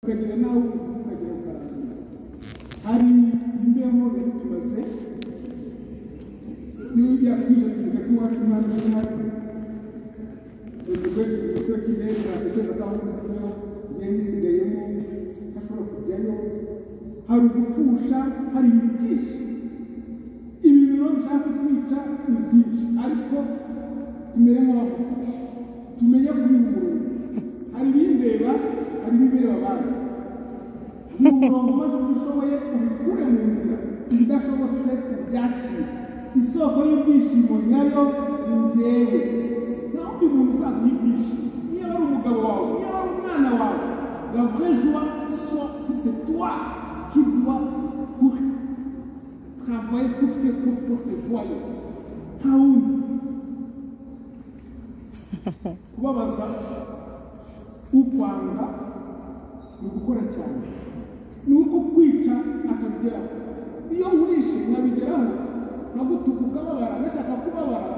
ukagira nawe ukagira ukarangira hari imbeho tumaze iyo yatwisha twika ko wacu mwana n'umwana ubwo kigenda atekereza ko aho nziyo nyisigayemo hashobora kujyayo hari ugupfusha hari byinshi ibintu no bishaka kwica ni byinshi ariko tumere nk'abafasha tumenya kuri umurongo hari ibindeba hari n'ibireba abandi umurongo maze dushoboye ubikure mu nzira idashobotse byakira isoko y'ibyishimo nyayo ni njyewe naho undi muntu uzaza y'ibyishimo niyo ari umugabo wawe niyo ari umwana wawe la vraie joie c'est toi qui dois travailler pour te joyeux nta wundi kubabaza ukwanga ni ugukora cyane ni uko kwica akabigeraho iyo nkurishe nkabigeraho nkagutuka ukababara nashaka kubabara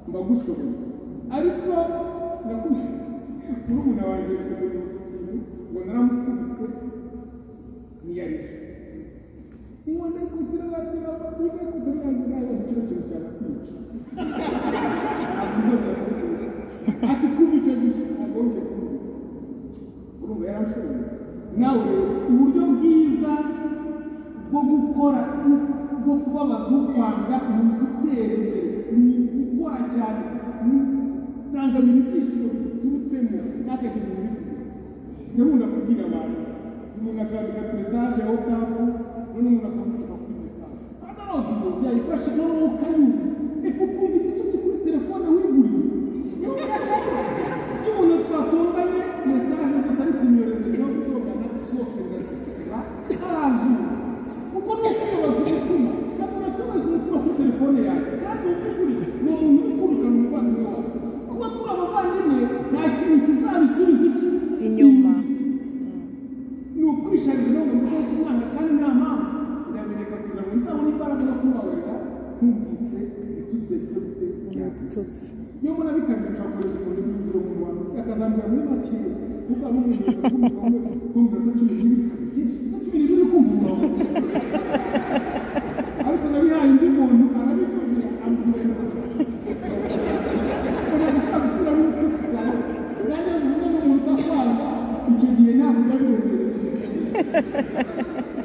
mbagushoboye ariko nakubise kuri umuntu wanjye yitsemurutse ikintu ngo naramukubise ntiyari ubona kugira ngo abatuye kugira ngo nawe icyo kintu cyane kwica ati kuba icyo gihe agomba kuba urumva yarashoboye nawe uburyo bwiza bwo gukora bwo kubabaza ukwanga ni ugutera imbere ni gukora cyane ntangamira ibyishimo biturutsemo n'akagira ibintu byiza nkunda kubwira abantu umuntu akandika mesaje ya WhatsApp n'umuntu akamurika kuri mesaje kandi aravuga byayifashe noneho ukayumva ukumva igitutsi kuri telefone wiguriye iyo umuntu twatunganye mesaje zose ari kunyoreza no gutongana zose ngasisira arazuba kuko ni ukubabaza umutima kandi uratubaza umutima kuri telefone yawe kandi uvuguri ni umuntu uri kurukana umuvandimwe wawe kuba turi abavandimwe nta kintu kizabisubiza iki inyuma ni ukwisharije no ngo mvuge umwana kandi nta mpamvu ndabereka kugira ngo nzabone imbaraga zo kubabarira ntumvise ibitutsi yagize gute yatutse iyo mbona bikabije nshobora kohereza umuntu w'imvura mu bantu akazambura muri make kuko ari umuntu w'umurongo w'umuntu cumi n'ibiri byinshi cumi n'ibiri kumva umurongo ariko nabihaye undi muntu arabikubwira amubwira urashaka gusubira muri tuti cyane kandi umuntu n'umuntu utakwanga icyo gihe ntabwo yabirengereje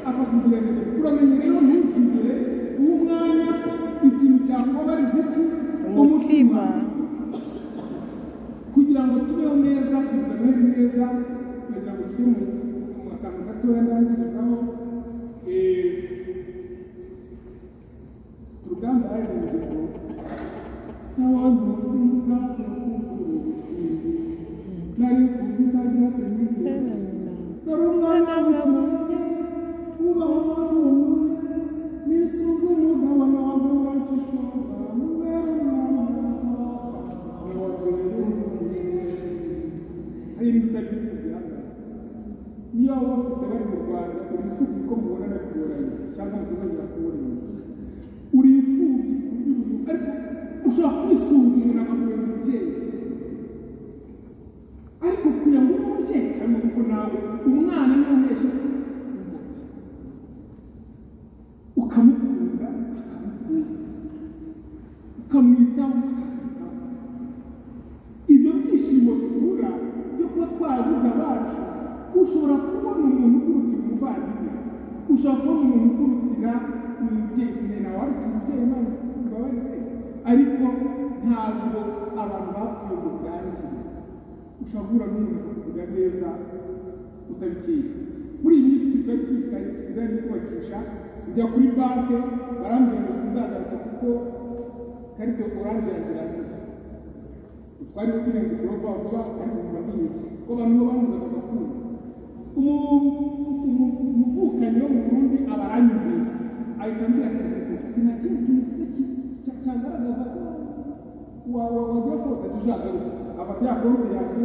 akakugira neza uramenye rero ntuzigere uwo mwanya ikintu cyakubabariza iki umutima kugira ngo tubeho neza tuzabeho neza kugira ngo tube mu akantu gatoya ndangirizaho urugamba yaririmbye ngo n'abandi mutima utazi kukuru nari kumva itagira sensitive nari umwana w'ikirenge ubaho wabuntu n'isuku umugabo nawe wakishwaza mubere umwana hari ibintu utabivuga bihagarara niyo waba bafite bari mu Rwanda uri imfubyi ko mubona bikugoranye cyangwa mutazongera kubona uri imfubyi ku buryo ariko ushobora kwisunga umuntu akakubera umubyeyi ariko kugira ngo umubyeyi kandi kuko nawe umwana niwe uhesha iki ukamukunda ukamwitaho ibyo byishimo tubura byo kuba twarabuze abacu ushobora kubona umuntu ukurutira umuvandimwe ushobora kubona umuntu ukurutira umubyeyi nyine nawe ariko umubyeyi nawe mbabarire ariko ntabwo abantu bapfuye ngo birangire ushobora guhura n'umuntu akakugirira neza utabikeye muri iyi minsi twari tuzanye kubakisha ujya kuri banki barambwira ngo sinzagaruka kuko karite oranje yageranye twari kugira ngo vuba vuba ariko mbabiyeje ko abantu banyuzaga bakunda umuvukanyi wo mu Burundi abaranyumvise ahita ambwira ati nta kintu cyagaragaza ko wagira ko utajagaruka afata ya konti yaje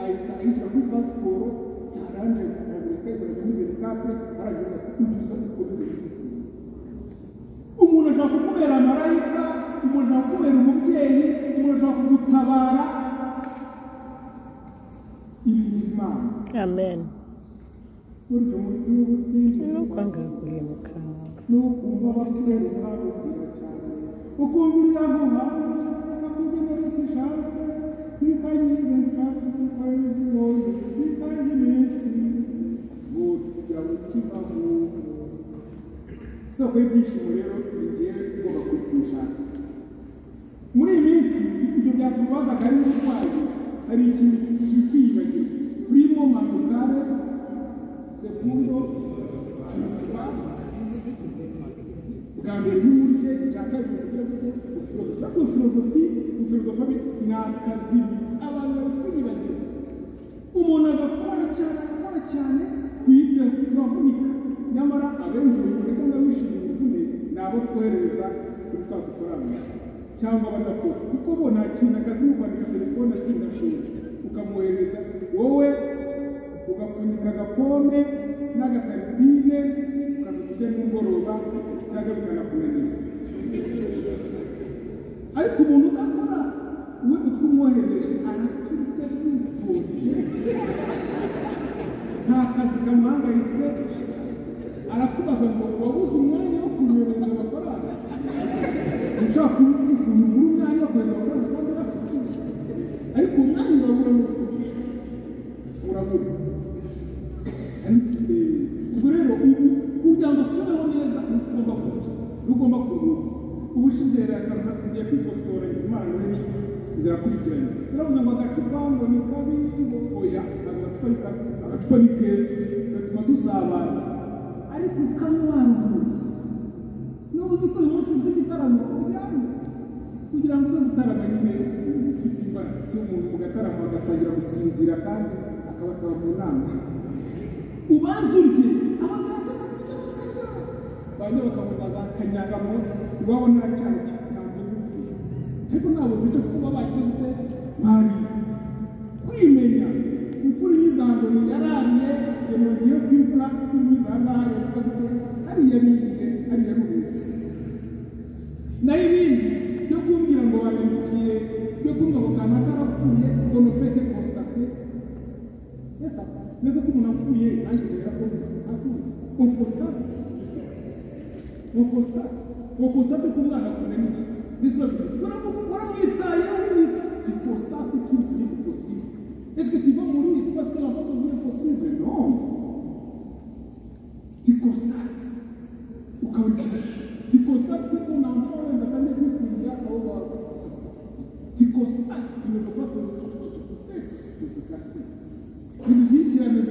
ahita ayishyira kuri pasiporo yaranje akayizana muri verikate aragira ati ujuza ukomeze umuntu ashobora kukubera marayika umuntu ashobora kukubera umubyeyi umuntu ashobora kugutabara iringira Imana amen burya umuti w'ubutindi n'ukwanga guhemuka n'ukumva bakurera urabubwira cyane ukumva iriyaguha akakugenera icyo ishatse ntikanyize nshaka kukorera ibyondo ntikanyize iminsi burya bukibaho isoko y'ibyishimo rero ni ngewe igomba kubishaka muri iyi minsi ibyo byatubazaga ari n'uburwayi hari ikintu turi kwiyibagirwa primo mandukare segundo filosofa bwa mbere n'umurye icya kabiri kugira ngo filosofi ni akazi abantu bari kwiyibagirwa umuntu agakora cyane twibwe turavunika nyamara abenshi bagenda ngo bishimira imvune ni abo twohereza kuri twa dufaranga cyangwa badakora kuko bo nta kintu akazi no kwandika telefone akindi ashoje ukamwohereza wowe ugapfunyika agapome n'agakarotine ukaza kurya nimugoroba cyangwa bikanakunanira ariko umuntu udakora we utwumwohereje araturya yitonze nta kazi kamuhangayitse arakubaza ngo wabuze umwanya wo kunyohereza amafaranga ushaka kuvuga ukuntu muri umwanya wo kohereza amafaranga kandi urafite ariko umwanya urabura n'ukuri urabura ubwo rero kugira ngo tubeho neza rugomba kuruhuka ubushize rero tugiye kwikosora izi mana nini zirakurikiranye turavuze ngo agacupa ngo ni kabi ngo oya agacupa ni keza gatuma dusabana ariko ukanywa waruhutse n'ubu uzi ko uyu munsi ufite igitaramo uryamye kugira ngo uze gutarama nyine ufite imbaraga si umuntu mu gataramo agatangira gusinzira kandi akaba ataba mu nama ubanza urye abaganga bajya bakabona za kanyagamo iwabo nta cyaha kitanze n'ubuzima ariko ntabwo zica kuba bagize gute bari kwimenya imfura inyizango ni yarariye yamwongeyeho ko imfura inyizangaha yagize gute hariya bigiye hariya ruhutse nayo ibindi byo kumbwira ngo banyandikiye byo kumbwira ngo kanaka arapfuye ngo nofeke constate neza ko umuntu apfuye nanjye rero ko constate ko umwana akunaniye waramwitayeho tu constate qu'il est possible. Est-ce que tu vas mourir parce que l'enfant devient possible? Non. Tu constates tu constates que ton enfant est dans les risques de tu constates que tu ne peux pas te casser. Il dit qu'il a le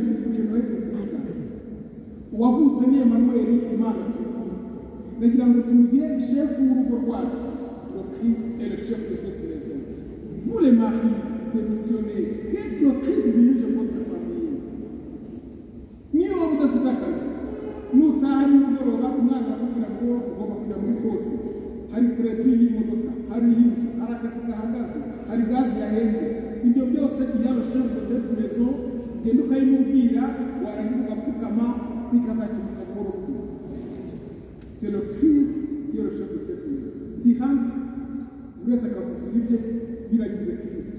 uwavutse ni Emmanuel Imana turi nagira ngo tumugire chef w'urugo rwacu le Christ est le chef de cette maison. Vous les maris démissionnez, que le Christ dirige votre famille. Niyo waba udafite akazi nutaha nimugoroba umwana arakubwira ngo ugomba kujya muri kote hari kredi y'imodoka hari inzu hari akazi gahagaze hari gazi yahenze ibyo byose iyo le chef de cette maison genda ukayimubwira warangiza ugapfukama bikazakemuka mu rugo. C'est le Christ qui est le chef de cette maison. Tirante wese akavuga ibyo biragize Kristo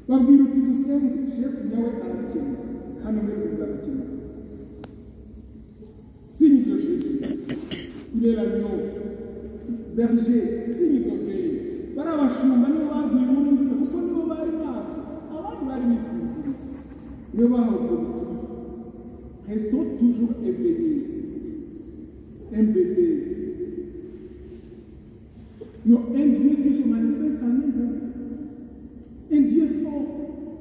babwira uti dusenge chef nyawe arabikemura kandi mwese muzabikemura. Signe de Jésus, il est l'agneau berger, signe de veille. Barabashumba nibo babwiye inkuru nziza kuko nibo bari maso abandi bari bisinziriye nibo bahawe ubutumwa. Restons toujours éveillés. Un bébé. Non, un Dieu qui se manifeste en un bébé. Un Dieu fort,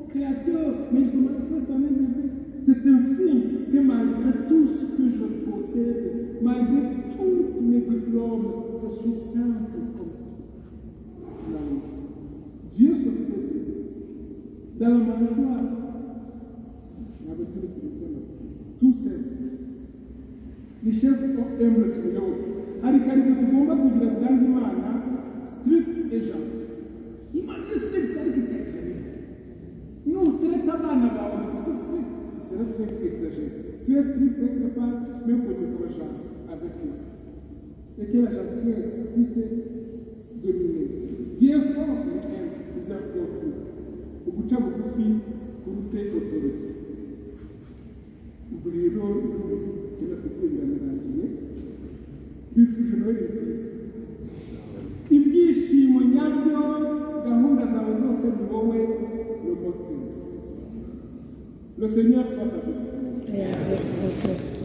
créateur, mais il se manifeste en un bébé. C'est un signe que malgré tout ce que je possède, malgré tous mes diplômes, je suis simple comme toi. Dieu se fait dans la mangeoire. Tout seul. Les chefs aiment le triomphe. Arikarito tugomba kugira ziranga Imana strict et gentil. Imana est strict ariko tekanye. Nutreta abana bawe de façon stricte, ce serait très exagéré. Tu es strict quelque part, mais pour te trouver gentil avec eux. Et que la gentillesse puisse dominer. Dieu est fort, mais il réserve d'autres. Uguca bugufi kurute autorité. ubwo rero kera tukwinganirangiye bifuje noheli nziza ibyishimo nyabyo gahunda zawe zose ni wowe le moteur le Seigneur soit avec vous. Et avec votre esprit.